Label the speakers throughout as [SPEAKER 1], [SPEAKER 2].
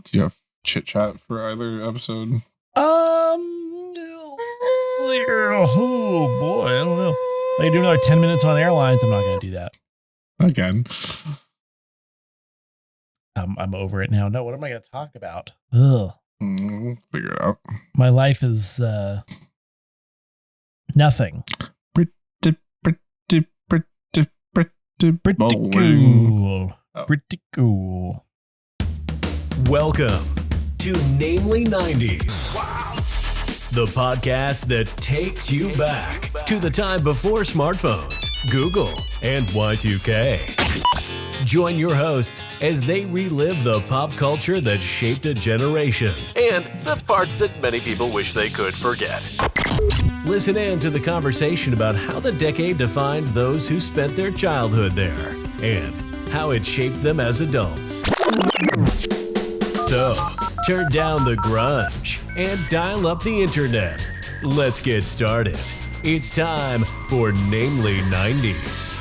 [SPEAKER 1] Do you have chit chat for either episode?
[SPEAKER 2] Oh boy, I don't know. I can do another 10 minutes on airlines. I'm not going to do that.
[SPEAKER 1] Again.
[SPEAKER 2] I'm over it now. No, what am I going to talk about? Ugh.
[SPEAKER 1] Figure it out.
[SPEAKER 2] My life is nothing. Pretty cool.
[SPEAKER 1] Oh.
[SPEAKER 2] Pretty cool.
[SPEAKER 3] Welcome to Namely 90s. Wow. The podcast that takes you back to the time before smartphones, Google, and Y2K. Join your hosts as they relive the pop culture that shaped a generation and the parts that many people wish they could forget. Listen in to the conversation about how the decade defined those who spent their childhood there and how it shaped them as adults. So, turn down the grunge and dial up the internet. Let's get started. It's time for Namely 90s.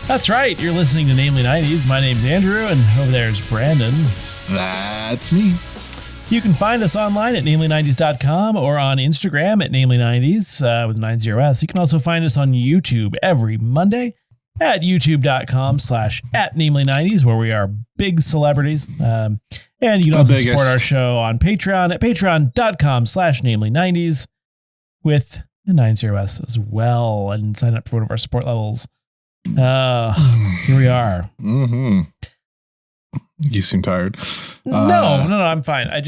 [SPEAKER 2] That's right. You're listening to Namely 90s. My name's Andrew, and over there's Brandon.
[SPEAKER 1] That's me.
[SPEAKER 2] You can find us online at namely90s.com or on Instagram at namely90s with 90s. You can also find us on YouTube every Monday at youtube.com/@namely90s, where we are big celebrities. And you can also support our show on Patreon at patreon.com/namely90s with the 90s as well, and sign up for one of our support levels. Here we are.
[SPEAKER 1] Mm-hmm. You seem tired.
[SPEAKER 2] No, I'm fine. I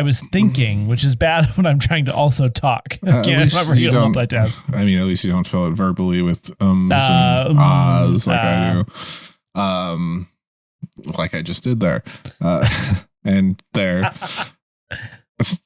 [SPEAKER 2] was thinking, which is bad when I'm trying to also talk. I can't multitask.
[SPEAKER 1] I mean, at least you don't fill it verbally with and ahs like I do. Like I just did there. And there. It's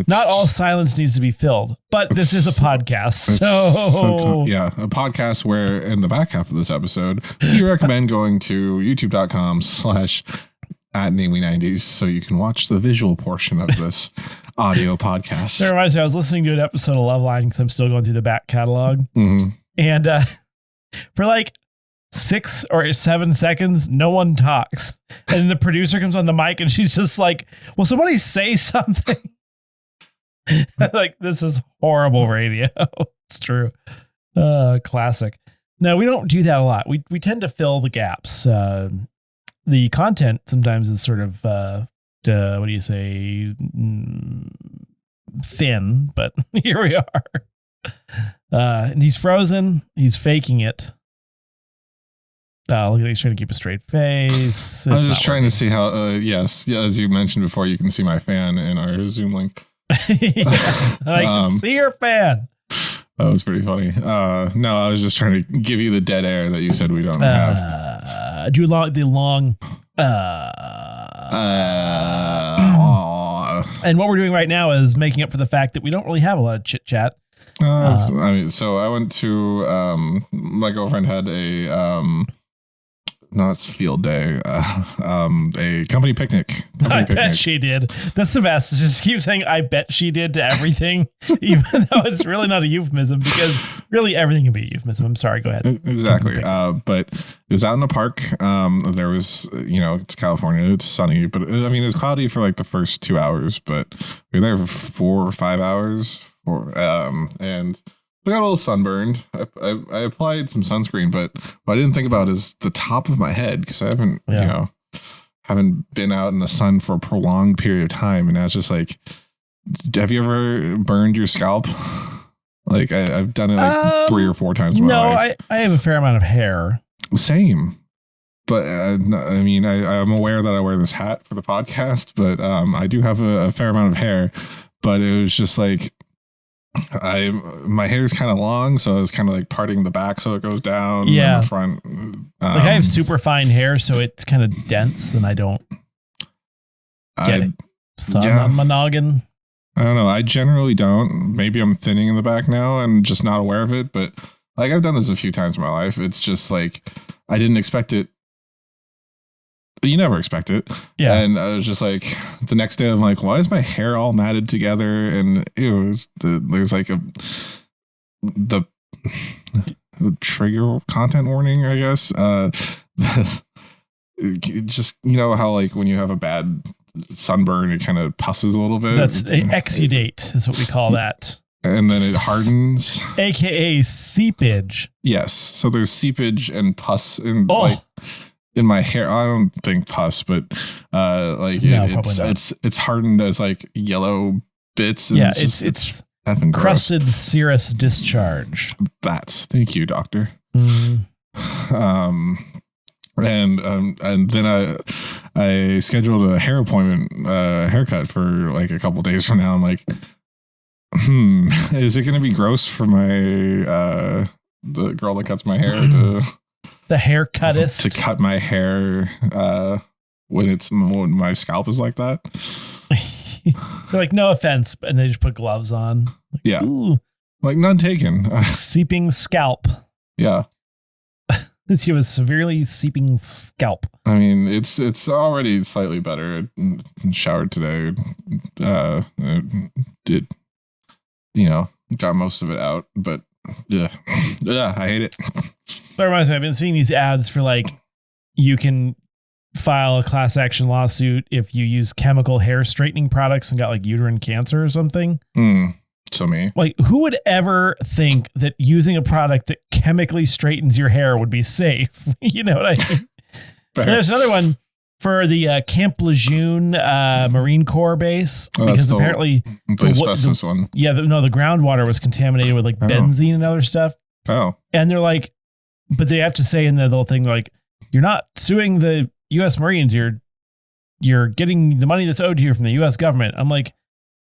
[SPEAKER 1] not all silence needs to be filled, but this is a podcast. So a podcast where in the back half of this episode, we recommend going to youtube.com/@namely90s so you can watch the visual portion of this audio podcast.
[SPEAKER 2] That reminds me, I was listening to an episode of Love Line because I'm still going through the back catalog.
[SPEAKER 1] Mm-hmm.
[SPEAKER 2] And for like 6 or 7 seconds, no one talks. And the producer comes on the mic and she's just like, will somebody say something? Like, this is horrible radio. It's true. Classic. No, we don't do that a lot. We tend to fill the gaps. The content sometimes is sort of, what do you say? Thin, but here we are. And he's frozen. He's faking it. Look at he's trying to keep a strght face.
[SPEAKER 1] I was just trying to see how, as you mentioned before, you can see my fan in our Zoom link.
[SPEAKER 2] I can see your fan.
[SPEAKER 1] That was pretty funny. No, I was just trying to give you the dead air that you said we don't have.
[SPEAKER 2] Do the long. And what we're doing right now is making up for the fact that we don't really have a lot of chit chat.
[SPEAKER 1] So I went to my girlfriend had a no, it's field day. A company picnic.
[SPEAKER 2] Bet she did. That's the best. Just keep saying "I bet she did" to everything, even though it's really not a euphemism, because really everything can be a euphemism. I'm sorry. Go ahead.
[SPEAKER 1] Exactly. But it was out in the park. There was, it's California. It's sunny, but it was cloudy for like the first 2 hours, but we were there for 4 or 5 hours. And I got a little sunburned. I applied some sunscreen, but what I didn't think about is the top of my head, because I haven't been out in the sun for a prolonged period of time. And I was just like, have you ever burned your scalp? Like I've done it like 3 or 4 times in my life.
[SPEAKER 2] I have a fair amount of hair.
[SPEAKER 1] Same. But I'm aware that I wear this hat for the podcast, but I do have a fair amount of hair. But it was just like, my hair is kind of long, so I was kind of like parting the back so it goes down.
[SPEAKER 2] Yeah.
[SPEAKER 1] In the front.
[SPEAKER 2] Like I have super fine hair, so it's kind of dense, and I don't get sun on my noggin.
[SPEAKER 1] I don't know. I generally don't. Maybe I'm thinning in the back now and just not aware of it. But like I've done this a few times in my life. It's just like I didn't expect it. But you never expect it.
[SPEAKER 2] Yeah.
[SPEAKER 1] And I was just like, the next day I'm like, why is my hair all matted together? And there's like the trigger content warning, I guess. Just, you know how like when you have a bad sunburn, it kind of pusses a little bit.
[SPEAKER 2] That's exudate is what we call that.
[SPEAKER 1] And then it hardens.
[SPEAKER 2] AKA seepage.
[SPEAKER 1] Yes. So there's seepage and pus in like in my hair. I don't think pus, but like it's hardened as like yellow bits. And
[SPEAKER 2] it's crusted serous discharge.
[SPEAKER 1] Thank you, doctor. And then I scheduled a hair appointment, haircut for like a couple days from now. I'm like, is it going to be gross for my the girl that cuts my hair to
[SPEAKER 2] the haircutist
[SPEAKER 1] to cut my hair when my scalp is like that?
[SPEAKER 2] They're like, no offense, and they just put gloves on. Like,
[SPEAKER 1] yeah,
[SPEAKER 2] ooh.
[SPEAKER 1] Like none taken.
[SPEAKER 2] Seeping scalp.
[SPEAKER 1] Yeah.
[SPEAKER 2] You have a severely seeping scalp.
[SPEAKER 1] I mean, it's already slightly better. I showered today. Did, got most of it out, but yeah, I hate it.
[SPEAKER 2] That reminds me, I've been seeing these ads for like, you can file a class action lawsuit if you use chemical hair straightening products and got like uterine cancer or something.
[SPEAKER 1] So me.
[SPEAKER 2] Like, who would ever think that using a product that chemically straightens your hair would be safe? You know what I mean? There's another one for the Camp Lejeune Marine Corps base, because apparently
[SPEAKER 1] the asbestos one.
[SPEAKER 2] Yeah, the groundwater was contaminated with like benzene and other stuff.
[SPEAKER 1] Oh,
[SPEAKER 2] and they're like, but they have to say in the little thing, like, you're not suing the U.S. Marines. You're getting the money that's owed to you from the U.S. government. I'm like,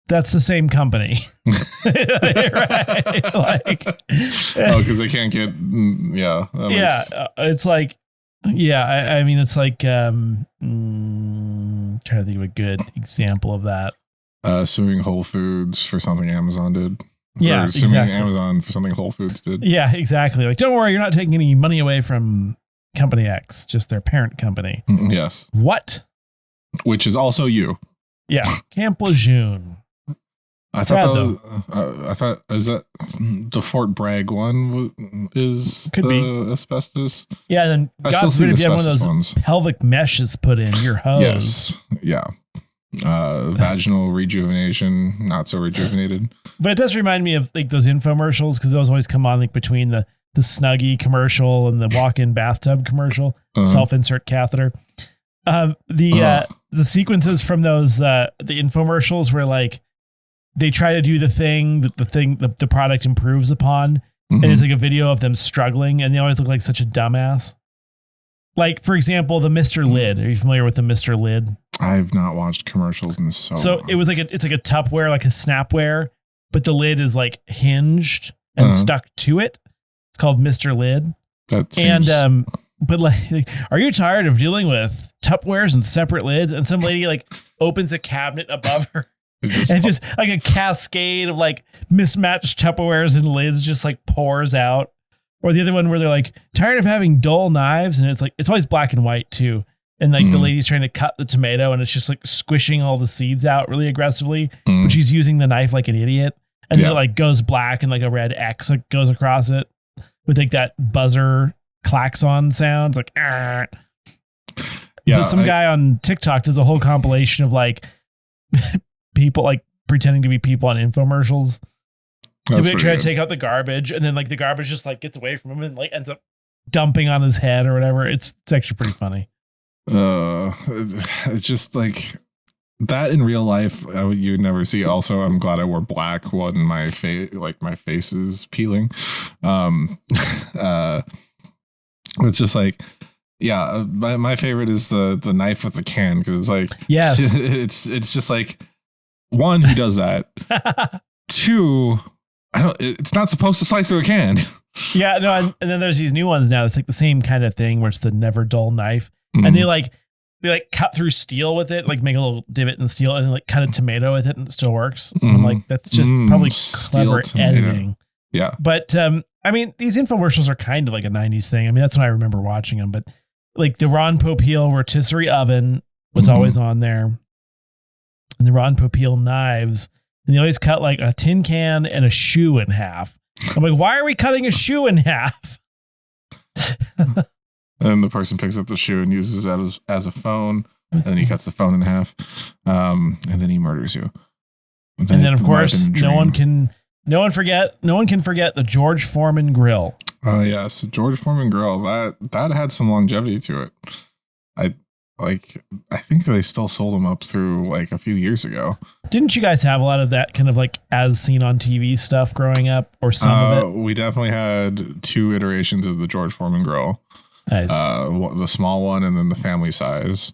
[SPEAKER 2] that's the same company. Right? Like,
[SPEAKER 1] because they can't get,
[SPEAKER 2] it's like, I mean, it's like, trying to think of a good example of that.
[SPEAKER 1] Suing Whole Foods for something Amazon did.
[SPEAKER 2] Yeah,
[SPEAKER 1] or suing Amazon for something Whole Foods did.
[SPEAKER 2] Yeah, exactly. Like, don't worry, you're not taking any money away from Company X, just their parent company.
[SPEAKER 1] Yes.
[SPEAKER 2] What?
[SPEAKER 1] Which is also you.
[SPEAKER 2] Yeah, Camp Lejeune.
[SPEAKER 1] I thought is that the Fort Bragg one could be asbestos.
[SPEAKER 2] Yeah, and then God forbid if you have one of those pelvic meshes put in your hose.
[SPEAKER 1] Yes, yeah. Vaginal rejuvenation, not so rejuvenated.
[SPEAKER 2] But it does remind me of like those infomercials, because those always come on like between the Snuggie commercial and the walk-in bathtub commercial, self-insert catheter. The sequences from those the infomercials where like they try to do the thing that the product improves upon, and it's like a video of them struggling, and they always look like such a dumbass. Like, for example, the Mr. Lid. Are you familiar with the Mr. Lid?
[SPEAKER 1] I've not watched commercials in so long.
[SPEAKER 2] It was like it's like a Tupperware, like a Snapware, but the lid is like hinged and stuck to it. It's called Mr. Lid.
[SPEAKER 1] That seems...
[SPEAKER 2] And but like, are you tired of dealing with Tupperwares and separate lids? And some lady like opens a cabinet above her. And just like a cascade of like mismatched Tupperwares and lids just like pours out. Or the other one where they're like, tired of having dull knives, and it's like, it's always black and white too. And like the lady's trying to cut the tomato, and it's just like squishing all the seeds out really aggressively, but she's using the knife like an idiot. And then it like goes black, and like a red X like, goes across it with like that buzzer klaxon sounds like, ah. Yeah, but some guy on TikTok does a whole compilation of like people like pretending to be people on infomercials. They try to take out the garbage, and then like the garbage just like gets away from him and like ends up dumping on his head or whatever. It's actually pretty funny.
[SPEAKER 1] It's just like that in real life you would never see. Also, I'm glad I wore black when my face, like my face is peeling. It's just like, yeah, my favorite is the knife with the can, because it's like,
[SPEAKER 2] yes,
[SPEAKER 1] it's just like, one, who does that? Two, it's not supposed to slice through a can.
[SPEAKER 2] Yeah, no, and then there's these new ones now. It's like the same kind of thing where it's the never dull knife, and they like cut through steel with it, like make a little divot in steel, and then like cut a tomato with it, and it still works. I'm like, that's just probably clever editing.
[SPEAKER 1] Yeah,
[SPEAKER 2] but I mean, these infomercials are kind of like a 90s thing. I mean, that's when I remember watching them. But like the Ron Popeil rotisserie oven was always on there, and the Ron Popeil knives. And they always cut like a tin can and a shoe in half. I'm like, why are we cutting a shoe in half?
[SPEAKER 1] And the person picks up the shoe and uses it as a phone. And then he cuts the phone in half. And then he murders you.
[SPEAKER 2] And then of course, no one can forget the George Foreman grill.
[SPEAKER 1] Oh yes, George Foreman grill. That had some longevity to it. I think they still sold them up through like a few years ago. Didn't
[SPEAKER 2] you guys have a lot of that kind of like as seen on TV stuff growing up, or some of it?
[SPEAKER 1] We definitely had 2 iterations of the George Foreman grill.
[SPEAKER 2] Nice.
[SPEAKER 1] The small one and then the family size.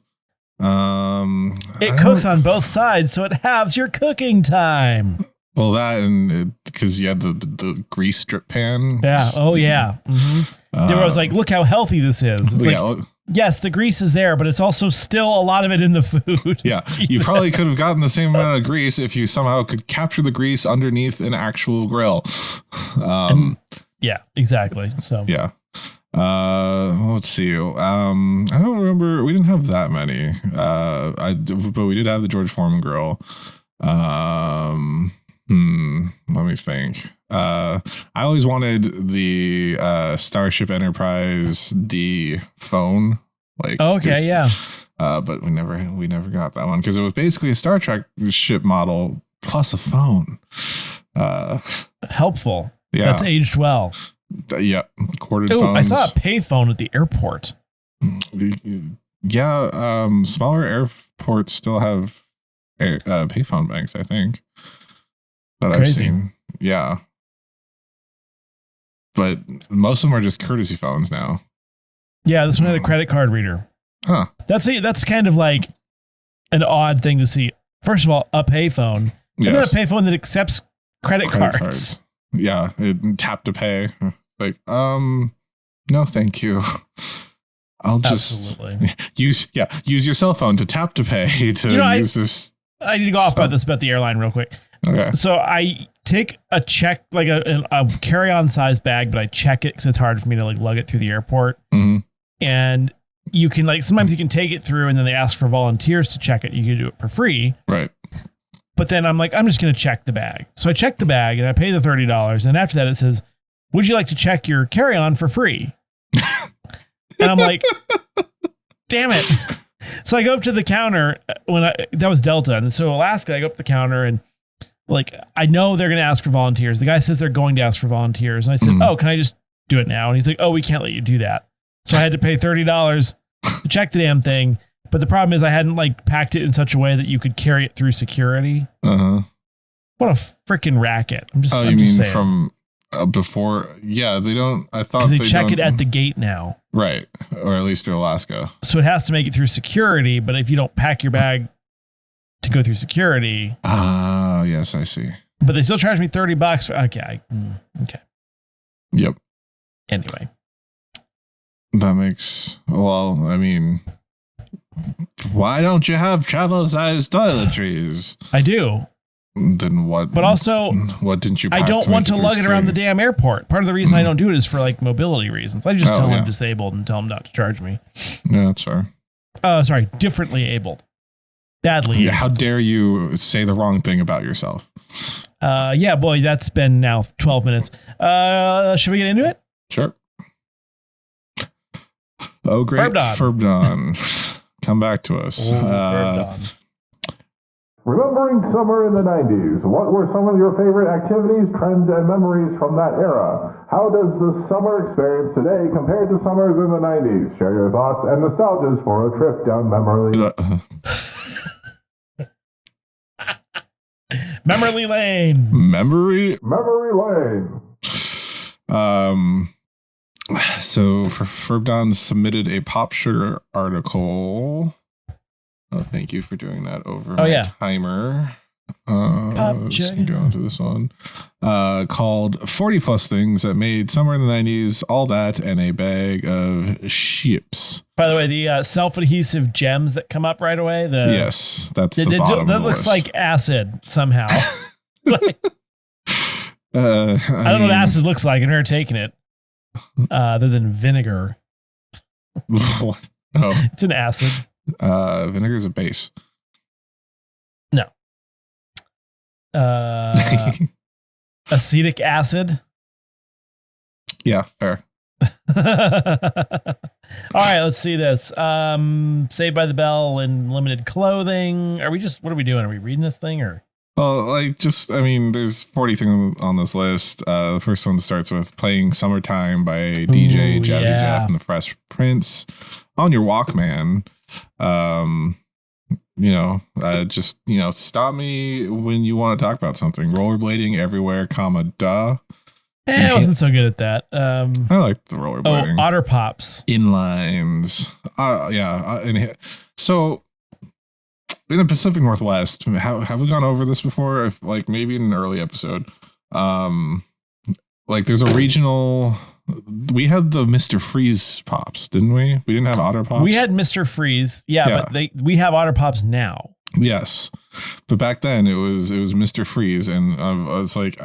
[SPEAKER 2] It cooks on both sides, so it halves your cooking time.
[SPEAKER 1] Well, that and because you had the grease strip pan.
[SPEAKER 2] Yeah. Oh yeah. Mm-hmm. There was like, look how healthy this is. It's like, yes, the grease is there, but it's also still a lot of it in the food.
[SPEAKER 1] Yeah, you probably could have gotten the same amount of grease if you somehow could capture the grease underneath an actual grill.
[SPEAKER 2] Yeah, exactly. So
[SPEAKER 1] yeah. Let's see. I don't remember. We didn't have that many. But we did have the George Foreman grill. Let me think. I always wanted the Starship Enterprise D phone. Like,
[SPEAKER 2] okay, yeah.
[SPEAKER 1] But we never got that one because it was basically a Star Trek ship model plus a phone.
[SPEAKER 2] Helpful.
[SPEAKER 1] Yeah,
[SPEAKER 2] that's aged well.
[SPEAKER 1] Yeah, corded phones.
[SPEAKER 2] I saw a payphone at the airport.
[SPEAKER 1] Yeah, smaller airports still have payphone banks, I think. That I've seen. Yeah. But most of them are just courtesy phones now.
[SPEAKER 2] Yeah, this one had a credit card reader.
[SPEAKER 1] Huh.
[SPEAKER 2] That's kind of like an odd thing to see. First of all, a payphone. And then a payphone that accepts credit cards.
[SPEAKER 1] Yeah, it tap to pay. Like, no, thank you. I'll just use your cell phone to tap to pay to use this.
[SPEAKER 2] I need to go off about the airline real quick.
[SPEAKER 1] Okay.
[SPEAKER 2] So I take a check, like a carry-on size bag, but I check it because it's hard for me to like lug it through the airport.
[SPEAKER 1] Mm-hmm.
[SPEAKER 2] And you can sometimes you can take it through and then they ask for volunteers to check it. You can do it for free.
[SPEAKER 1] Right.
[SPEAKER 2] But then I'm like, I'm just going to check the bag. So I check the bag and I pay the $30. And after that, it says, would you like to check your carry-on for free? And I'm like, damn it. So I go up to the counter that was Delta. And so Alaska, I go up to the counter and like, I know they're going to ask for volunteers. The guy says they're going to ask for volunteers. And I said, oh, can I just do it now? And he's like, oh, we can't let you do that. So I had to pay $30 to check the damn thing. But the problem is I hadn't like packed it in such a way that you could carry it through security.
[SPEAKER 1] Uh-huh.
[SPEAKER 2] What a freaking racket. I'm just
[SPEAKER 1] saying.
[SPEAKER 2] From
[SPEAKER 1] before? Yeah, they don't. I thought
[SPEAKER 2] they check it at the gate now.
[SPEAKER 1] Right. Or at least through Alaska.
[SPEAKER 2] So it has to make it through security. But if you don't pack your bag to go through security.
[SPEAKER 1] Ah, yes, I see.
[SPEAKER 2] But they still charge me $30 for, okay. Okay.
[SPEAKER 1] Yep.
[SPEAKER 2] Anyway.
[SPEAKER 1] That makes, well, I mean, why don't you have travel-sized toiletries?
[SPEAKER 2] I do.
[SPEAKER 1] Then what?
[SPEAKER 2] But also,
[SPEAKER 1] what didn't you?
[SPEAKER 2] I don't want to lug it around the damn airport. Part of the reason I don't do it is for like mobility reasons. I just tell them I'm disabled and tell them not to charge me.
[SPEAKER 1] Yeah, that's fair.
[SPEAKER 2] Sorry, differently abled. Badly.
[SPEAKER 1] Yeah, how dare you say the wrong thing about yourself?
[SPEAKER 2] Yeah, boy, that's been now 12 minutes. Should we get into it?
[SPEAKER 1] Sure. Oh, great. Ferbdon. Come back to us.
[SPEAKER 4] Remembering summer in the 90s, what were some of your favorite activities, trends, and memories from that era? How does the summer experience today compare to summers in the 90s? Share your thoughts and nostalgias for a trip down memory
[SPEAKER 2] Memory lane.
[SPEAKER 4] Memory lane.
[SPEAKER 1] So Ferbdon submitted a Pop Sugar article. Oh, thank you for doing that over my timer. Just gonna go into this one. Called 40 plus things that made summer in the 90s, all that, and a bag of ships.
[SPEAKER 2] By the way, the self-adhesive gems that come up right away.
[SPEAKER 1] Yes, that's the bottom
[SPEAKER 2] that
[SPEAKER 1] of the
[SPEAKER 2] looks
[SPEAKER 1] list.
[SPEAKER 2] like acid somehow. I don't know what acid looks like. I've never taken it. Other than vinegar.
[SPEAKER 1] What? Oh,
[SPEAKER 2] it's an acid.
[SPEAKER 1] Vinegar is a base.
[SPEAKER 2] No. Acetic acid.
[SPEAKER 1] Yeah, fair.
[SPEAKER 2] All right, let's see this. Saved by the Bell and limited clothing. What are we doing? Are we reading this thing or?
[SPEAKER 1] Well, there's 40 things on this list. The first one starts with playing Summertime by DJ Jazzy Jeff and the Fresh Prince on your Walkman. Stop me when you want to talk about something. Rollerblading everywhere, duh.
[SPEAKER 2] I wasn't so good at that.
[SPEAKER 1] I like the rollerblading.
[SPEAKER 2] Otter Pops.
[SPEAKER 1] Inlines. So in the Pacific Northwest, have we gone over this before? Maybe in an early episode. There's a regional. We had the Mr. Freeze Pops, didn't we? We didn't have Otter Pops.
[SPEAKER 2] We had Mr. Freeze, but we have Otter Pops now.
[SPEAKER 1] Yes, but back then it was Mr. Freeze, and I was like,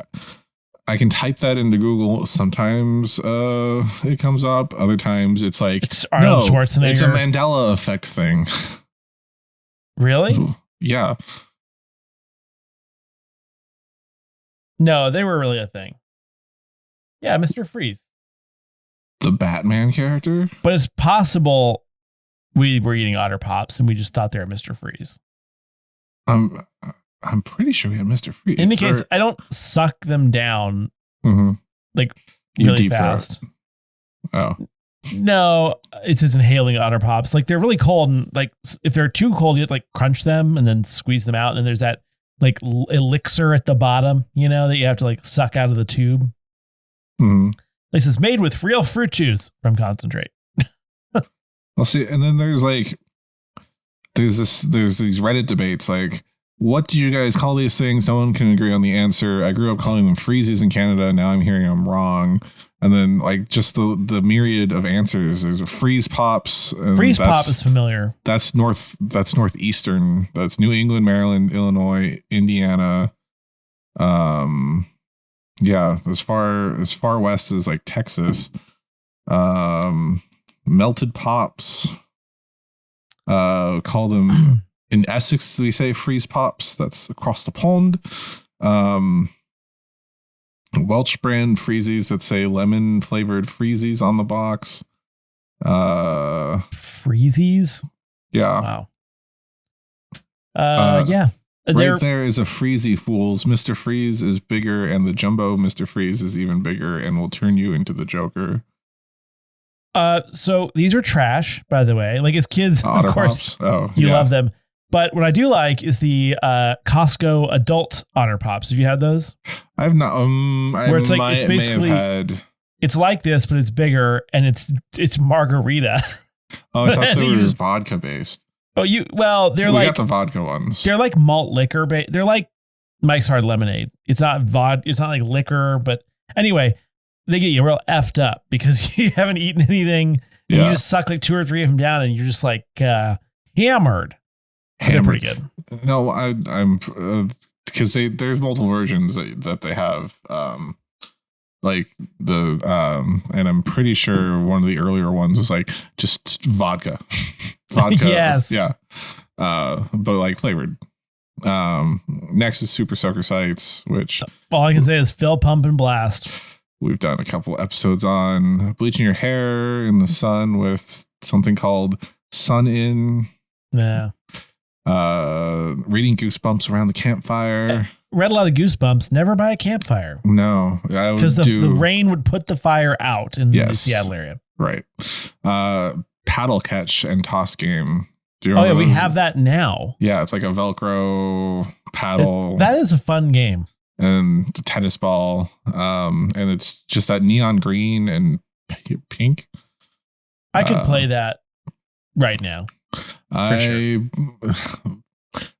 [SPEAKER 1] I can type that into Google. Sometimes it comes up. Other times it's like
[SPEAKER 2] it's Arnold Schwarzenegger.
[SPEAKER 1] It's a Mandela effect thing.
[SPEAKER 2] Really?
[SPEAKER 1] Yeah.
[SPEAKER 2] No, they were really a thing. Yeah, Mr. Freeze.
[SPEAKER 1] The Batman character?
[SPEAKER 2] But it's possible we were eating Otter Pops and we just thought they were Mr. Freeze.
[SPEAKER 1] I'm pretty sure we had Mr. Freeze.
[SPEAKER 2] In the case, I don't suck them down really fast.
[SPEAKER 1] Oh.
[SPEAKER 2] No, it's just inhaling Otter Pops. They're really cold, and if they're too cold, you have to crunch them and then squeeze them out. And then there's that elixir at the bottom, that you have to suck out of the tube.
[SPEAKER 1] Mm-hmm.
[SPEAKER 2] This is made with real fruit juice from concentrate.
[SPEAKER 1] Well, see, and then there's these Reddit debates what do you guys call these things? No one can agree on the answer. I grew up calling them freezies in Canada. Now I'm hearing I'm wrong. And then just the myriad of answers. There's a freeze pops.
[SPEAKER 2] Freeze pop is familiar.
[SPEAKER 1] That's northeastern. That's New England, Maryland, Illinois, Indiana. Yeah, as far west as Texas. Melted pops. Call them in Essex we say freeze pops. That's across the pond. Welch brand freezies that say lemon flavored freezies on the box.
[SPEAKER 2] Freezies?
[SPEAKER 1] Yeah.
[SPEAKER 2] Wow. Yeah.
[SPEAKER 1] There is a Freezy Fools. Mr. Freeze is bigger, and the jumbo Mr. Freeze is even bigger and will turn you into the Joker.
[SPEAKER 2] So these are trash, by the way. As kids,
[SPEAKER 1] Otter
[SPEAKER 2] of course,
[SPEAKER 1] Pops.
[SPEAKER 2] you love them. But what I do like is the Costco adult Otter Pops. Have you had those?
[SPEAKER 1] I've not.
[SPEAKER 2] Where it's it's basically it's like this, but it's bigger and it's margarita.
[SPEAKER 1] Oh, I thought they were vodka based.
[SPEAKER 2] Oh, we got
[SPEAKER 1] the vodka ones.
[SPEAKER 2] They're like malt liquor. They're like Mike's Hard Lemonade. It's not It's not like liquor, but anyway, they get you real effed up because you haven't eaten anything. And you just suck 2 or 3 of them down, and you're just hammered. They're pretty good.
[SPEAKER 1] No, I'm because there's multiple versions that they have. And I'm pretty sure one of the earlier ones was just vodka. Vodka.
[SPEAKER 2] Yes.
[SPEAKER 1] Yeah. But flavored. Next is Super Soaker Sites, which
[SPEAKER 2] all I can say is fill, pump, and blast.
[SPEAKER 1] We've done a couple episodes on bleaching your hair in the sun with something called Sun In.
[SPEAKER 2] Yeah.
[SPEAKER 1] Reading Goosebumps around the campfire.
[SPEAKER 2] Read a lot of Goosebumps, never by a campfire.
[SPEAKER 1] No,
[SPEAKER 2] because the rain would put the fire out in the Seattle area.
[SPEAKER 1] Right. Paddle catch and toss game. Do you remember
[SPEAKER 2] we have that now.
[SPEAKER 1] Yeah, it's like a Velcro paddle.
[SPEAKER 2] That is a fun game.
[SPEAKER 1] And the tennis ball. And it's just that neon green and pink.
[SPEAKER 2] I could play that right now. Sure.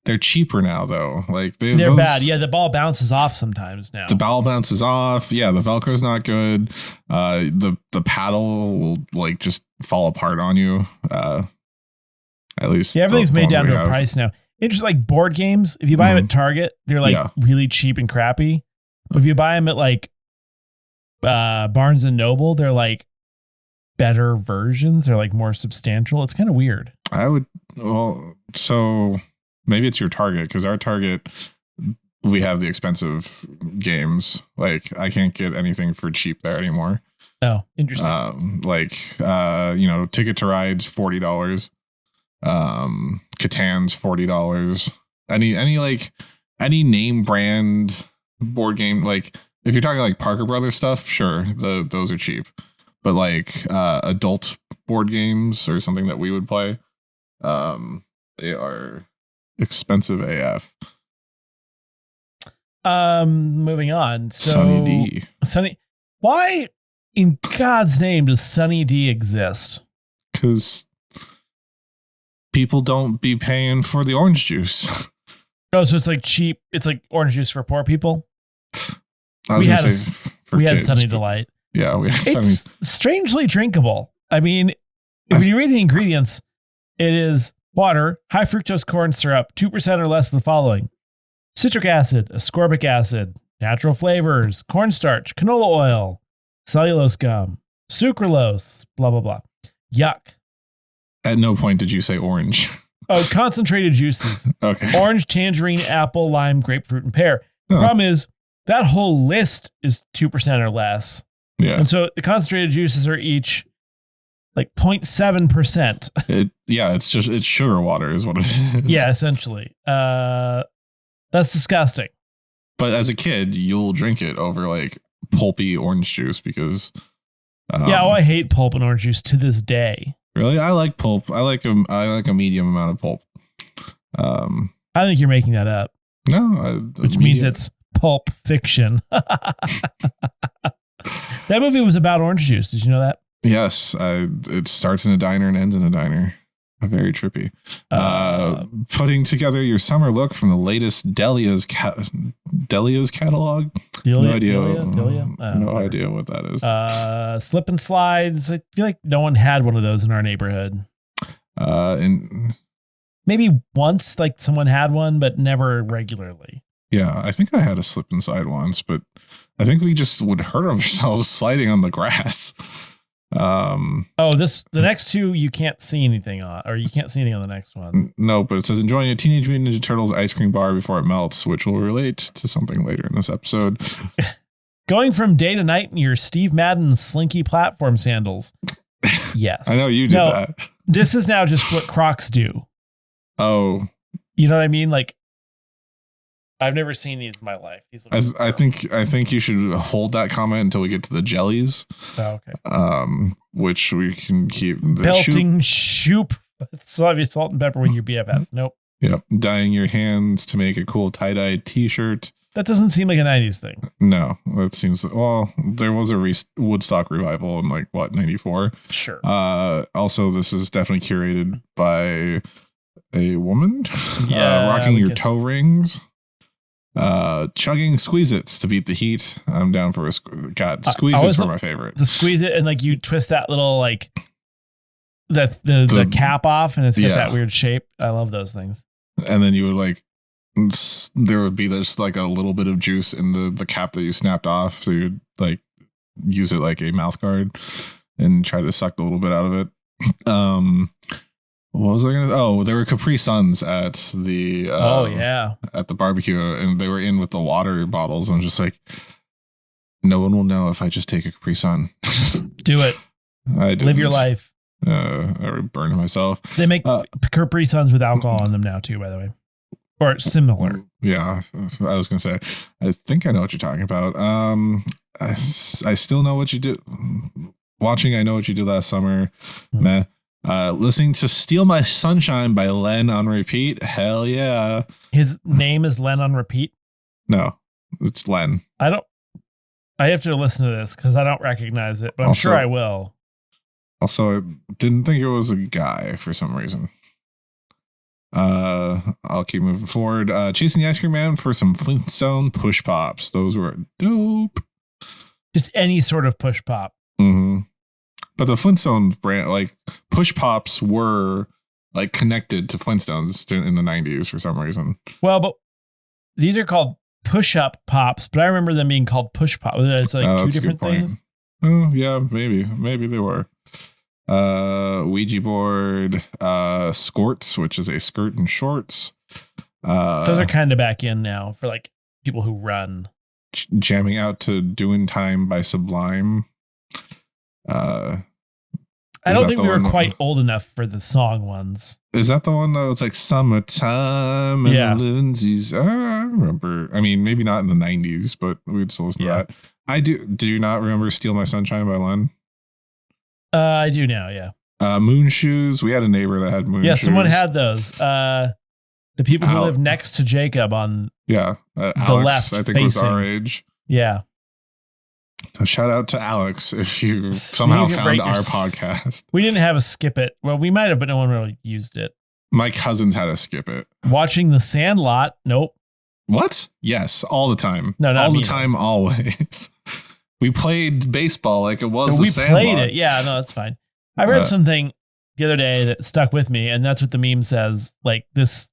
[SPEAKER 1] They're cheaper now though.
[SPEAKER 2] They're bad. Yeah, the ball bounces off sometimes now.
[SPEAKER 1] The ball bounces off. Yeah, the Velcro's not good. The paddle will just fall apart on you. At least
[SPEAKER 2] everything's made down to a price now. Interesting, board games. If you buy them at Target, they're really cheap and crappy. But if you buy them at Barnes and Noble, they're better versions. They're more substantial. It's kind of weird.
[SPEAKER 1] So maybe it's your Target, because our Target, we have the expensive games. I can't get anything for cheap there anymore.
[SPEAKER 2] Oh, interesting.
[SPEAKER 1] Ticket to Ride's $40. Catan's $40. Any name brand board game, like if you're talking like Parker Brothers stuff, sure, those are cheap. But like adult board games or something that we would play, they are expensive AF.
[SPEAKER 2] Moving on. So
[SPEAKER 1] Sunny D.
[SPEAKER 2] Why in God's name does Sunny D exist?
[SPEAKER 1] Because people don't be paying for the orange juice.
[SPEAKER 2] Oh, so it's like cheap. It's like orange juice for poor people.
[SPEAKER 1] We had
[SPEAKER 2] Sunny Delight.
[SPEAKER 1] Yeah, we had
[SPEAKER 2] It's strangely drinkable. I mean, if you read the ingredients, it is water, high fructose corn syrup, 2% or less of the following: citric acid, ascorbic acid, natural flavors, cornstarch, canola oil, cellulose gum, sucralose, blah, blah, blah. Yuck.
[SPEAKER 1] At no point did you say orange.
[SPEAKER 2] Oh, concentrated juices.
[SPEAKER 1] Okay.
[SPEAKER 2] Orange, tangerine, apple, lime, grapefruit, and pear. The problem is that whole list is 2% or less.
[SPEAKER 1] Yeah.
[SPEAKER 2] And so the concentrated juices are each like 0.7%.
[SPEAKER 1] It's sugar water is what it is.
[SPEAKER 2] Yeah, essentially. That's disgusting.
[SPEAKER 1] But as a kid, you'll drink it over like pulpy orange juice because
[SPEAKER 2] I hate pulp and orange juice to this day.
[SPEAKER 1] Really? I like pulp. I like a medium amount of pulp.
[SPEAKER 2] I think you're making that up.
[SPEAKER 1] No,
[SPEAKER 2] which means it's pulp fiction. That movie was about orange juice. Did you know that?
[SPEAKER 1] Yes. It starts in a diner and ends in a diner. Very trippy. Putting together your summer look from the latest Delia's catalog.
[SPEAKER 2] No
[SPEAKER 1] idea what that is.
[SPEAKER 2] Slip and slides. I feel like no one had one of those in our neighborhood. Maybe once, like someone had one, but never regularly.
[SPEAKER 1] Yeah, I think I had a slip and slide once, but I think we just would hurt ourselves sliding on the grass.
[SPEAKER 2] The next two you can't see anything on, or you can't see anything on the next one.
[SPEAKER 1] No, but it says enjoying a Teenage Mutant Ninja Turtles ice cream bar before it melts, which will relate to something later in this episode.
[SPEAKER 2] Going from day to night in your Steve Madden slinky platform sandals. Yes.
[SPEAKER 1] I know you did that.
[SPEAKER 2] This is now just what Crocs do.
[SPEAKER 1] Oh.
[SPEAKER 2] You know what I mean? Like, I've never seen these in my life.
[SPEAKER 1] I think you should hold that comment until we get to the jellies.
[SPEAKER 2] Oh, okay.
[SPEAKER 1] Which we can keep.
[SPEAKER 2] Belting shoop. It's salt and pepper when you're BFFs. Nope.
[SPEAKER 1] Yep. Dyeing your hands to make a cool tie-dye t-shirt.
[SPEAKER 2] That doesn't seem like a 90s thing.
[SPEAKER 1] No, that seems, well, there was a Woodstock revival in 94.
[SPEAKER 2] Sure.
[SPEAKER 1] Also, this is definitely curated by a woman. Rocking your toe rings. Chugging Squeeze-Its to beat the heat. I'm down for Squeeze-Its were my favorite.
[SPEAKER 2] The Squeeze-It, and like you twist that little like the cap off, and it's got that weird shape. I love those things.
[SPEAKER 1] And then you would there would be just like a little bit of juice in the cap that you snapped off, so you'd like use it like a mouth guard and try to suck a little bit out of it. What was I gonna? Oh, there were Capri Suns at the at the barbecue, and they were in with the water bottles, and just like, no one will know if I just take a Capri Sun.
[SPEAKER 2] Do it. Live your life.
[SPEAKER 1] I would burn myself.
[SPEAKER 2] They make Capri Suns with alcohol in them now too, by the way, or similar.
[SPEAKER 1] Yeah, I was gonna say. I think I know what you're talking about. I still know what you did. Watching, I know what you did last summer. Meh. Listening to Steal My Sunshine by Len on repeat. Hell yeah.
[SPEAKER 2] His name is Len on repeat?
[SPEAKER 1] No, it's Len.
[SPEAKER 2] I have to listen to this because I don't recognize it, but I'm sure I will.
[SPEAKER 1] Also, I didn't think it was a guy for some reason. I'll keep moving forward. Chasing the Ice Cream Man for some Flintstone push pops. Those were dope.
[SPEAKER 2] Just any sort of push pop.
[SPEAKER 1] Mm-hmm. But the Flintstones brand, like push pops, were like connected to Flintstones in the 90s for some reason.
[SPEAKER 2] Well, but these are called push up pops, but I remember them being called push pop. It's like two different things.
[SPEAKER 1] Oh yeah, maybe they were. Ouija board, skirts, which is a skirt and shorts.
[SPEAKER 2] Those are kind of back in now for like people who run.
[SPEAKER 1] Jamming out to Doing Time by Sublime.
[SPEAKER 2] I don't think we were quite old enough for the song ones.
[SPEAKER 1] Is that the one that was like summertime and the Lindsay's? I remember. I mean, maybe not in the 90s, but we'd still listen to that. I do you not remember Steal My Sunshine by Len?
[SPEAKER 2] I do now, yeah.
[SPEAKER 1] Moon shoes. We had a neighbor that had moon shoes.
[SPEAKER 2] Yeah, someone had those. The people who live next to Jacob on the
[SPEAKER 1] Alex,
[SPEAKER 2] left,
[SPEAKER 1] I think
[SPEAKER 2] facing.
[SPEAKER 1] was our age.
[SPEAKER 2] Yeah.
[SPEAKER 1] A shout out to Alex if you somehow found our podcast.
[SPEAKER 2] We didn't have a skip it. Well, we might have, but no one really used it.
[SPEAKER 1] My cousins had a skip it.
[SPEAKER 2] Watching The Sandlot. Nope.
[SPEAKER 1] What? Yes, all the time.
[SPEAKER 2] No, not
[SPEAKER 1] all
[SPEAKER 2] me,
[SPEAKER 1] the time, always. We played baseball like it was
[SPEAKER 2] we
[SPEAKER 1] The Sandlot.
[SPEAKER 2] played it. Yeah, no, that's fine. I read something the other day that stuck with me, and that's what the meme says. Like this,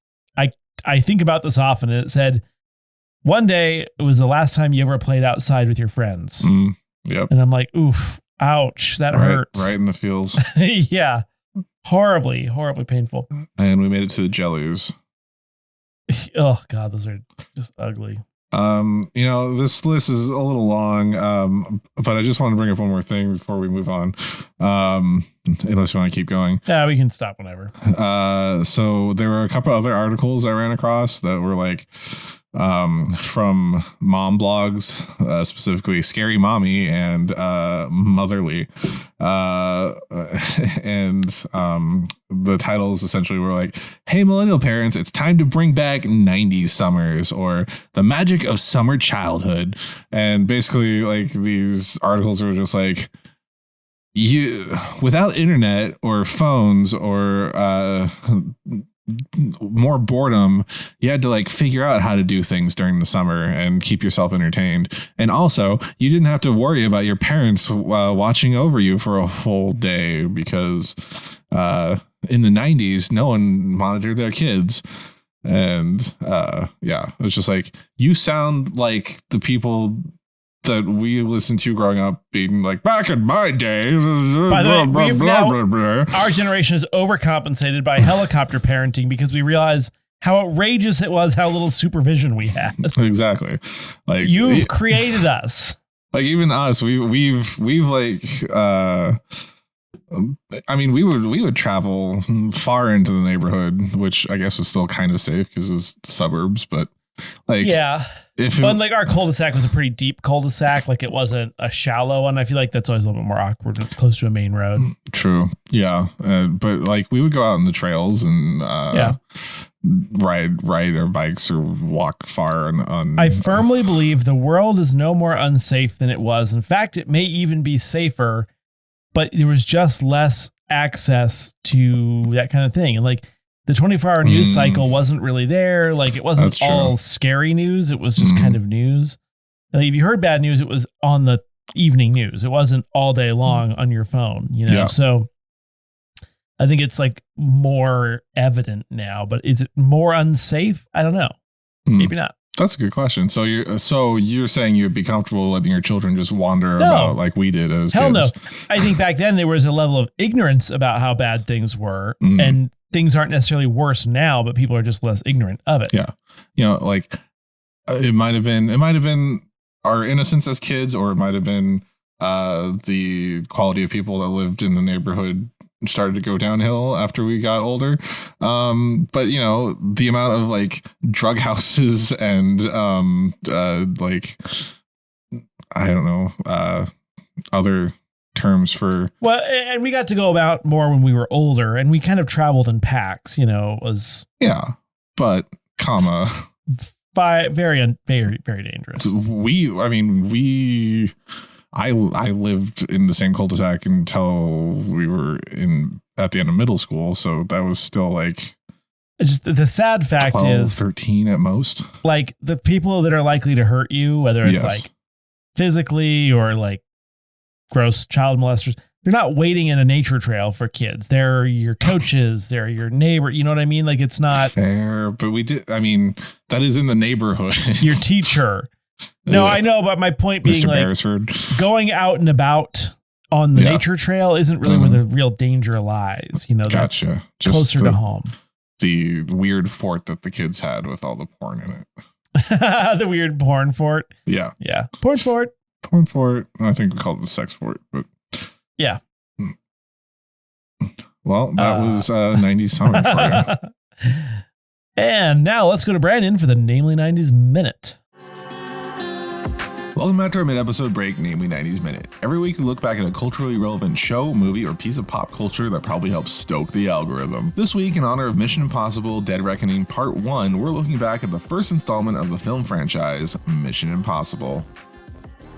[SPEAKER 2] I think about this often, and it said, one day it was the last time you ever played outside with your friends.
[SPEAKER 1] Yep.
[SPEAKER 2] And I'm like, oof, ouch, that hurts.
[SPEAKER 1] Right in the feels.
[SPEAKER 2] Yeah. Horribly, horribly painful.
[SPEAKER 1] And we made it to the jellies.
[SPEAKER 2] Oh God, those are just ugly.
[SPEAKER 1] This list is a little long, but I just want to bring up one more thing before we move on. Unless you want to keep going.
[SPEAKER 2] Yeah, we can stop whenever.
[SPEAKER 1] So there were a couple other articles I ran across that were like from mom blogs, specifically Scary Mommy and Motherly. The titles essentially were like, "Hey millennial parents, it's time to bring back 90s summers," or "The magic of summer childhood." And basically like these articles were just like, you without internet or phones or more boredom, you had to like figure out how to do things during the summer and keep yourself entertained. And also you didn't have to worry about your parents watching over you for a full day because in the 90s no one monitored their kids. And it was just like, you sound like the people that we listened to growing up being like, back in my day.
[SPEAKER 2] By the way, our generation is overcompensated by helicopter parenting because we realize how outrageous it was how little supervision we had.
[SPEAKER 1] Exactly. Like
[SPEAKER 2] you've created us.
[SPEAKER 1] Like even us, we've like I mean, we would travel far into the neighborhood, which I guess was still kind of safe because it was the suburbs, but like like our cul-de-sac was a pretty deep cul-de-sac, like it wasn't a shallow one. I feel like that's always a little bit more awkward when it's close to a main road. True. Yeah. But like we would go out on the trails and ride our bikes or walk far on
[SPEAKER 2] I firmly believe the world is no more unsafe than it was. In fact, it may even be safer, but there was just less access to that kind of thing. And like the 24-hour news cycle wasn't really there. Like it wasn't all scary news. It was just kind of news. Like if you heard bad news, it was on the evening news. It wasn't all day long on your phone, you know? Yeah. So I think it's like more evident now, but is it more unsafe? I don't know. Maybe not.
[SPEAKER 1] That's a good question. So you're saying you'd be comfortable letting your children just wander about like we did as
[SPEAKER 2] Hell
[SPEAKER 1] kids?
[SPEAKER 2] No. I think back then there was a level of ignorance about how bad things were, and things aren't necessarily worse now, but people are just less ignorant of it.
[SPEAKER 1] Yeah. You know, like it might have been our innocence as kids, or it might have been the quality of people that lived in the neighborhood started to go downhill after we got older. But you know, the amount of like drug houses and like I don't know, other terms for
[SPEAKER 2] and we got to go about more when we were older, and we kind of traveled in packs, you know. It was
[SPEAKER 1] but
[SPEAKER 2] very very dangerous.
[SPEAKER 1] I lived in the same cul-de-sac until we were at the end of middle school, so that was still like
[SPEAKER 2] just the sad fact
[SPEAKER 1] 12,
[SPEAKER 2] is
[SPEAKER 1] 13 at most.
[SPEAKER 2] Like the people that are likely to hurt you, whether it's like physically or like gross child molesters, they're not waiting in a nature trail for kids. They're your coaches. They're your neighbor. You know what I mean? Like it's not
[SPEAKER 1] fair, but that is in the neighborhood.
[SPEAKER 2] Your teacher. No, I know, but my point being
[SPEAKER 1] Mr.
[SPEAKER 2] like
[SPEAKER 1] Beresford.
[SPEAKER 2] Going out and about on the nature trail isn't really where the real danger lies. You know, that's closer to home.
[SPEAKER 1] The weird fort that the kids had with all the porn in it.
[SPEAKER 2] The weird porn fort.
[SPEAKER 1] Yeah.
[SPEAKER 2] Porn fort.
[SPEAKER 1] Porn fort. I think we called it the sex fort, but
[SPEAKER 2] Yeah.
[SPEAKER 1] Well, that was 90s summer for you.
[SPEAKER 2] And now let's go to Brandon for the Namely 90s Minute.
[SPEAKER 1] Welcome back to our mid-episode break, namely 90s Minute. Every week we look back at a culturally relevant show, movie, or piece of pop culture that probably helps stoke the algorithm. This week, in honor of Mission Impossible Dead Reckoning Part 1, we're looking back at the first installment of the film franchise, Mission Impossible.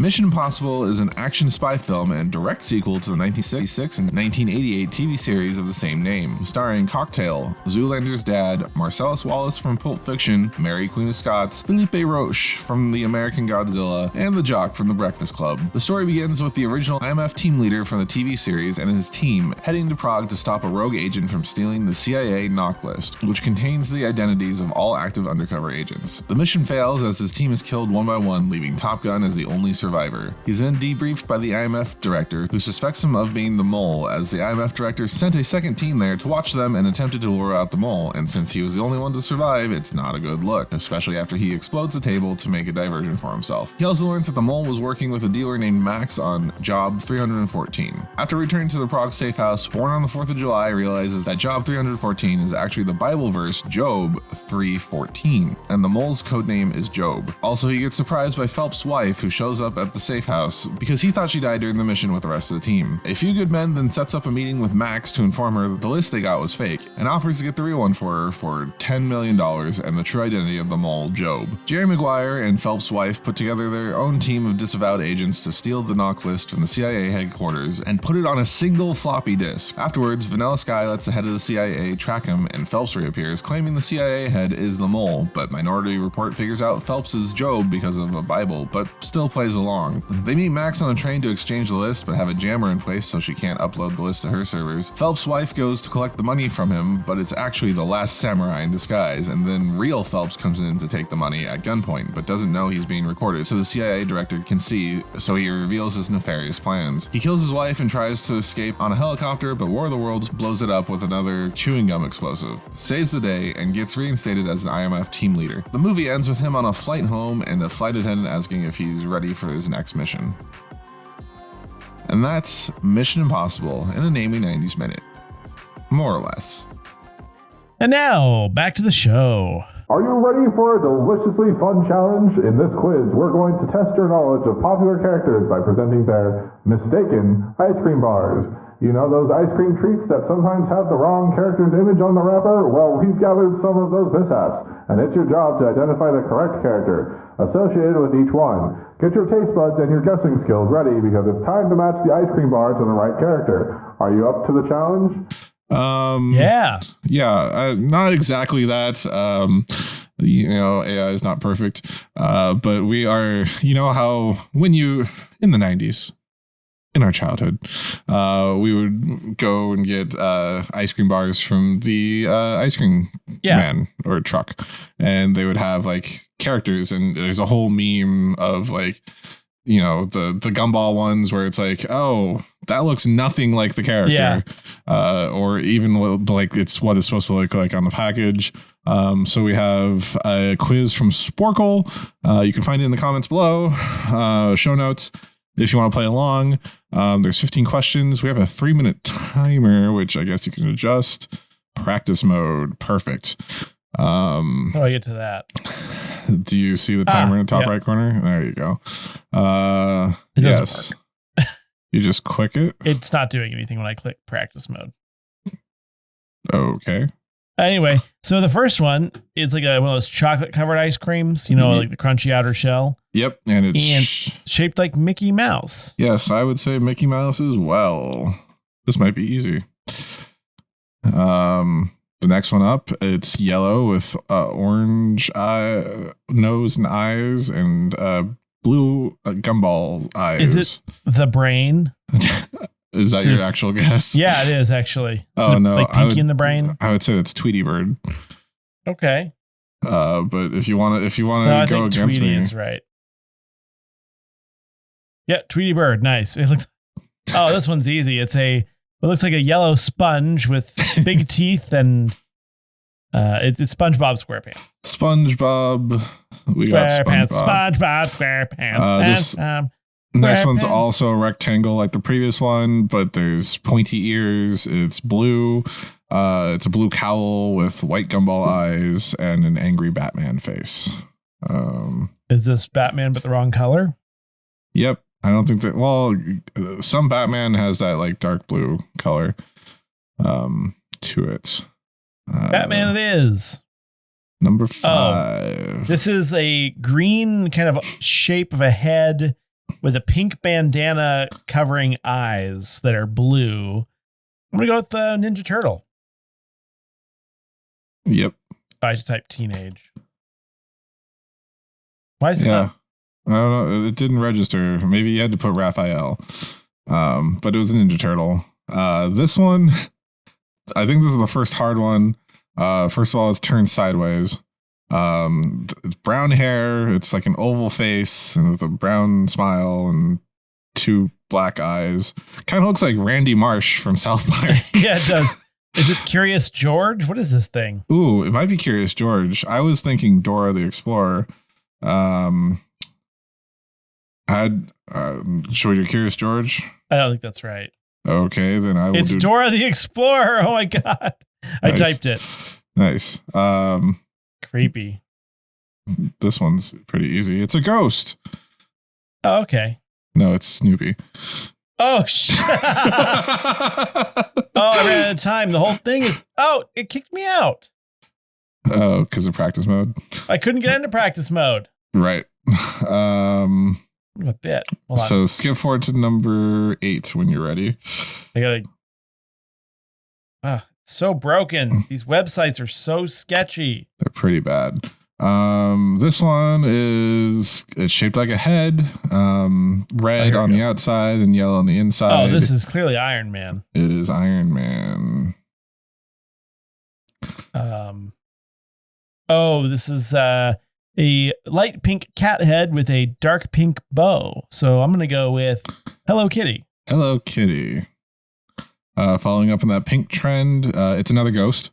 [SPEAKER 1] Mission Impossible is an action spy film and direct sequel to the 1966 and 1988 TV series of the same name, starring Cocktail, Zoolander's dad, Marcellus Wallace from Pulp Fiction, Mary Queen of Scots, Philippe Roche from The American Godzilla, and the Jock from The Breakfast Club. The story begins with the original IMF team leader from the TV series and his team heading to Prague to stop a rogue agent from stealing the CIA knock list, which contains the identities of all active undercover agents. The mission fails as his team is killed one by one, leaving Top Gun as the only survivor. He's then debriefed by the IMF director, who suspects him of being the mole, as the IMF director sent a second team there to watch them and attempted to lure out the mole, and since he was the only one to survive, it's not a good look, especially after he explodes the table to make a diversion for himself. He also learns that the mole was working with a dealer named Max on Job 314. After returning to the Prague safe house, born on the 4th of July realizes that Job 314 is actually the Bible verse Job 3:14, and the mole's codename is Job. Also, he gets surprised by Phelps' wife, who shows up at the safe house because he thought she died during the mission with the rest of the team. A Few Good Men then sets up a meeting with Max to inform her that the list they got was fake, and offers to get the real one for her for $10 million and the true identity of the mole, Job. Jerry Maguire and Phelps' wife put together their own team of disavowed agents to steal the knock list from the CIA headquarters and put it on a single floppy disk. Afterwards, Vanilla Sky lets the head of the CIA track him, and Phelps reappears, claiming the CIA head is the mole, but Minority Report figures out Phelps is Job because of a Bible, but still plays along. They meet Max on a train to exchange the list, but have a jammer in place so she can't upload the list to her servers. Phelps' wife goes to collect the money from him, but it's actually the last samurai in disguise, and then real Phelps comes in to take the money at gunpoint, but doesn't know he's being recorded, so the CIA director can see, so he reveals his nefarious plans. He kills his wife and tries to escape on a helicopter, but War of the Worlds blows it up with another chewing gum explosive, saves the day, and gets reinstated as an IMF team leader. The movie ends with him on a flight home and a flight attendant asking if he's ready for his next mission. And that's Mission Impossible in a Namely 90s Minute. More or less.
[SPEAKER 2] And now, back to the show.
[SPEAKER 4] Are you ready for a deliciously fun challenge? In this quiz, we're going to test your knowledge of popular characters by presenting their mistaken ice cream bars. You know those ice cream treats that sometimes have the wrong character's image on the wrapper? Well, we've gathered some of those mishaps, and it's your job to identify the correct character associated with each one. Get your taste buds and your guessing skills ready, because it's time to match the ice cream bar to the right character. Are you up to the challenge?
[SPEAKER 1] Yeah, not exactly that. AI is not perfect, but we are, how when you, in the 90s, in our childhood, we would go and get ice cream bars from the ice cream man or truck, and they would have like characters, and there's a whole meme of like, the gumball ones where it's like, oh, that looks nothing like the character, or even like it's what it's supposed to look like on the package. So we have a quiz from Sporkle. You can find it in the comments below, show notes, if you want to play along. There's 15 questions. We have a 3-minute timer, which I guess you can adjust. Practice mode. Perfect.
[SPEAKER 2] How do I get to that?
[SPEAKER 1] Do you see the timer in the top right corner? There you go.
[SPEAKER 2] It doesn't work.
[SPEAKER 1] You just click it.
[SPEAKER 2] It's not doing anything when I click practice mode.
[SPEAKER 1] Okay.
[SPEAKER 2] Anyway, so the first one is like one of those chocolate covered ice creams, like the crunchy outer shell.
[SPEAKER 1] Yep. And it's
[SPEAKER 2] shaped like Mickey Mouse.
[SPEAKER 1] Yes, I would say Mickey Mouse as well. This might be easy. The next one up, it's yellow with orange nose and eyes, and blue gumball eyes.
[SPEAKER 2] Is it the brain?
[SPEAKER 1] Is that your actual guess?
[SPEAKER 2] Yeah, it is actually.
[SPEAKER 1] Oh, no.
[SPEAKER 2] Like Pinky in the Brain?
[SPEAKER 1] I would say it's Tweety Bird.
[SPEAKER 2] Okay.
[SPEAKER 1] But if you want to go against
[SPEAKER 2] Tweety
[SPEAKER 1] me,
[SPEAKER 2] is right. Yeah, Tweety Bird. Nice. This one's easy. It looks like a yellow sponge with big teeth, and it's SpongeBob SquarePants.
[SPEAKER 1] SpongeBob. We got SpongeBob.
[SPEAKER 2] SpongeBob SquarePants.
[SPEAKER 1] Next one's
[SPEAKER 2] Batman.
[SPEAKER 1] also a rectangle like the previous one, but there's pointy ears. It's blue. It's a blue cowl with white gumball eyes and an angry Batman face.
[SPEAKER 2] Is this Batman but the wrong color?
[SPEAKER 1] Yep. I don't think that. Well, some Batman has that like dark blue color to it.
[SPEAKER 2] Batman it is.
[SPEAKER 1] Number 5.
[SPEAKER 2] This is a green kind of shape of a head with a pink bandana covering eyes that are blue. I'm going to go with the Ninja Turtle.
[SPEAKER 1] Yep.
[SPEAKER 2] I just typed teenage. Why is it
[SPEAKER 1] Yeah.
[SPEAKER 2] not?
[SPEAKER 1] I don't know. It didn't register. Maybe you had to put Raphael. But it was a Ninja Turtle. This one, I think this is the first hard one. First of all, it's turned sideways. It's brown hair. It's like an oval face and with a brown smile and 2 black eyes. Kind of looks like Randy Marsh from South Park.
[SPEAKER 2] Yeah, it does. Is it Curious George? What is this thing?
[SPEAKER 1] Ooh, it might be Curious George. I was thinking Dora the Explorer. Should we do Curious George?
[SPEAKER 2] I don't think that's right.
[SPEAKER 1] Okay, then I will
[SPEAKER 2] It's
[SPEAKER 1] do
[SPEAKER 2] Dora the Explorer. Oh my God. I
[SPEAKER 1] Nice.
[SPEAKER 2] typed it.
[SPEAKER 1] Nice.
[SPEAKER 2] Creepy.
[SPEAKER 1] This one's pretty easy. It's a ghost.
[SPEAKER 2] Oh, okay.
[SPEAKER 1] No, it's Snoopy.
[SPEAKER 2] Oh, shit. Oh, I ran out of time. The whole thing is, it kicked me out.
[SPEAKER 1] Oh, because of practice mode.
[SPEAKER 2] I couldn't get into practice mode.
[SPEAKER 1] Right.
[SPEAKER 2] What a bit. Hold on.
[SPEAKER 1] So skip forward to number 8 when you're ready.
[SPEAKER 2] I gotta. It's so broken. These websites are so sketchy.
[SPEAKER 1] They're pretty bad. This one it's shaped like a head, red on the outside and yellow on the inside.
[SPEAKER 2] Oh, this is clearly Iron Man.
[SPEAKER 1] It is Iron Man.
[SPEAKER 2] This is a light pink cat head with a dark pink bow. So I'm gonna go with Hello Kitty.
[SPEAKER 1] Hello Kitty. Following up on that pink trend, it's another ghost.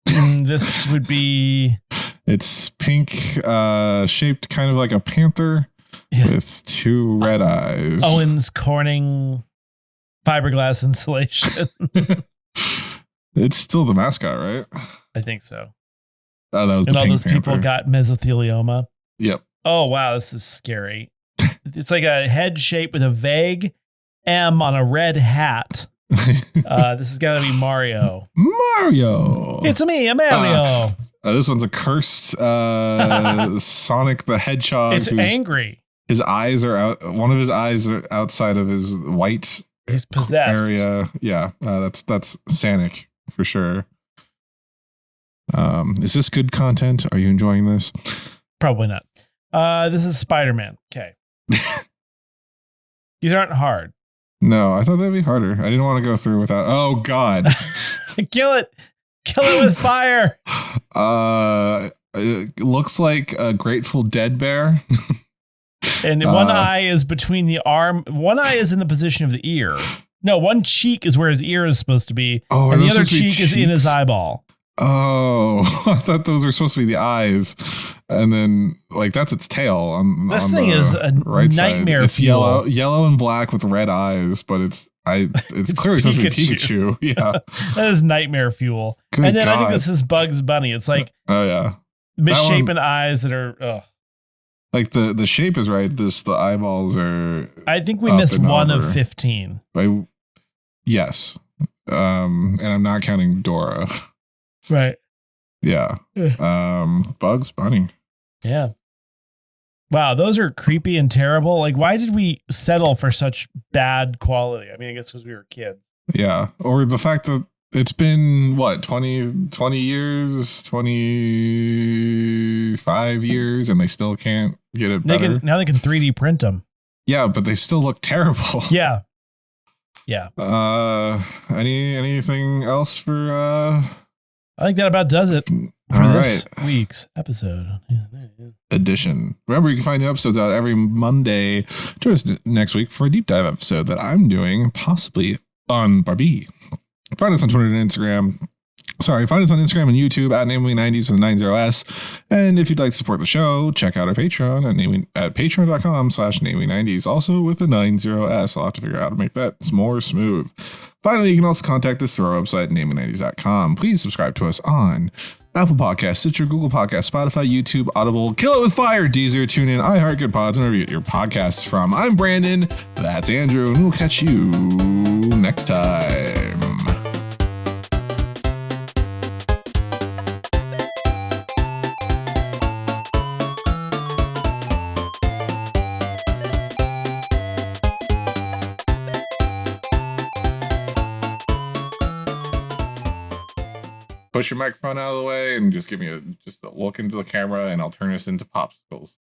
[SPEAKER 2] This would be.
[SPEAKER 1] It's pink, shaped kind of like a panther with 2 red eyes.
[SPEAKER 2] Owens Corning fiberglass insulation.
[SPEAKER 1] It's still the mascot, right?
[SPEAKER 2] I think so.
[SPEAKER 1] Oh, that was
[SPEAKER 2] And
[SPEAKER 1] the
[SPEAKER 2] all
[SPEAKER 1] Pink
[SPEAKER 2] those people
[SPEAKER 1] Panther.
[SPEAKER 2] got mesothelioma.
[SPEAKER 1] Yep.
[SPEAKER 2] Oh, wow. This is scary. It's like a head shape with a vague M on a red hat. This has got to be Mario.
[SPEAKER 1] Mario.
[SPEAKER 2] It's me, Mario.
[SPEAKER 1] This one's a cursed Sonic the Hedgehog.
[SPEAKER 2] It's angry.
[SPEAKER 1] His eyes are out. One of his eyes are outside of his white
[SPEAKER 2] He's possessed.
[SPEAKER 1] area. Yeah, that's Sonic for sure. Is this good content? Are you enjoying this?
[SPEAKER 2] Probably not. This is Spider-Man. Okay. These aren't hard.
[SPEAKER 1] No, I thought that'd be harder. I didn't want to go through without. Oh God.
[SPEAKER 2] Kill it. Kill it with fire.
[SPEAKER 1] It looks like a Grateful Dead bear.
[SPEAKER 2] And one eye is between the arm. One eye is in the position of the ear. No, one cheek is where his ear is supposed to be.
[SPEAKER 1] Oh,
[SPEAKER 2] and
[SPEAKER 1] are
[SPEAKER 2] the
[SPEAKER 1] those
[SPEAKER 2] other
[SPEAKER 1] supposed to be
[SPEAKER 2] cheek is in his
[SPEAKER 1] cheeks?
[SPEAKER 2] eyeball.
[SPEAKER 1] Oh, I thought those were supposed to be the eyes, and then like that's its tail.
[SPEAKER 2] This
[SPEAKER 1] on
[SPEAKER 2] thing
[SPEAKER 1] the
[SPEAKER 2] is a
[SPEAKER 1] right
[SPEAKER 2] nightmare
[SPEAKER 1] side. It's
[SPEAKER 2] fuel.
[SPEAKER 1] yellow and black with red eyes, but it's clearly supposed to be Pikachu. Yeah,
[SPEAKER 2] That is nightmare fuel.
[SPEAKER 1] Good
[SPEAKER 2] and then I think
[SPEAKER 1] God.
[SPEAKER 2] this is Bugs Bunny. It's like
[SPEAKER 1] Oh yeah,
[SPEAKER 2] misshapen eyes that are. Ugh.
[SPEAKER 1] like the shape is right. The eyeballs are.
[SPEAKER 2] I think we
[SPEAKER 1] Up
[SPEAKER 2] missed
[SPEAKER 1] and
[SPEAKER 2] one
[SPEAKER 1] over.
[SPEAKER 2] of 15.
[SPEAKER 1] Yes, and I'm not counting Dora.
[SPEAKER 2] Right.
[SPEAKER 1] Yeah. Bugs Bunny.
[SPEAKER 2] Yeah. Wow, those are creepy and terrible. Like, why did we settle for such bad quality? I mean, I guess because we were kids.
[SPEAKER 1] Yeah. Or the fact that it's been what, 20 years, 25 years, and they still can't get it better.
[SPEAKER 2] Now they can 3D print them.
[SPEAKER 1] Yeah, but they still look terrible.
[SPEAKER 2] Yeah. Yeah.
[SPEAKER 1] Anything else for
[SPEAKER 2] I think that about does it for
[SPEAKER 1] all
[SPEAKER 2] this
[SPEAKER 1] right.
[SPEAKER 2] week's episode.
[SPEAKER 1] edition? Remember, you can find new episodes out every Monday. Join us next week for a deep dive episode that I'm doing, possibly on Barbie. Find us on Twitter and Instagram Find us on Instagram and YouTube at Namely90s with 90s. And if you'd like to support the show, check out our Patreon at patreon.com/Namely90s, also with the 90s. I'll have to figure out how to make that more smooth. Finally, you can also contact us through our website, Namely90s.com. Please subscribe to us on Apple Podcasts, Stitcher, Google Podcasts, Spotify, YouTube, Audible, Kill It With Fire, Deezer, TuneIn, iHeart, Good Pods, and wherever you get your podcasts from. I'm Brandon. That's Andrew, and we'll catch you next time. Push your microphone out of the way and just give me just a look into the camera, and I'll turn this into popsicles.